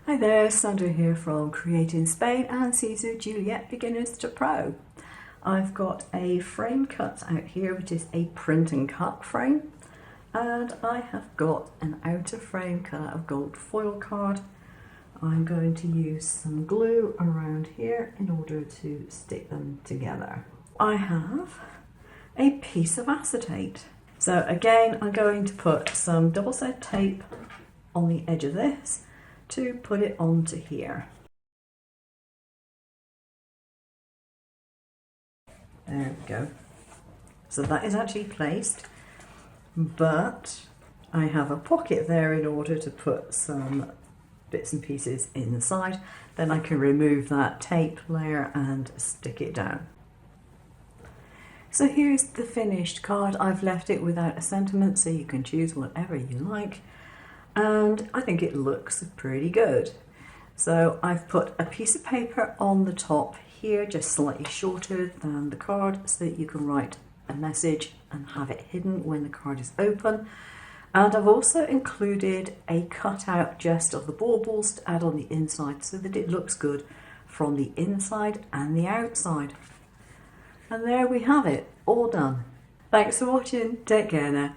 Hi there, Sandra here from createinspain and Siser, Juliet, Beginners to Pro. I've got a frame cut out here, which is a print and cut frame, and I have got an outer frame cut out of gold foil card. I'm going to use some glue around here in order to stick them together. I have a piece of acetate. So again, I'm going to put some double-sided tape on the edge of this to put it onto here. There we go. So that is actually placed, but I have a pocket there in order to put some bits and pieces inside. Then I can remove that tape layer and stick it down. So here's the finished card. I've left it without a sentiment, so you can choose whatever you like. And I think it looks pretty good. So I've put a piece of paper on the top here, just slightly shorter than the card, so that you can write a message and have it hidden when the card is open. And I've also included a cutout just of the baubles to add on the inside so that it looks good from the inside and the outside. And there we have it, all done. Thanks for watching, take care now.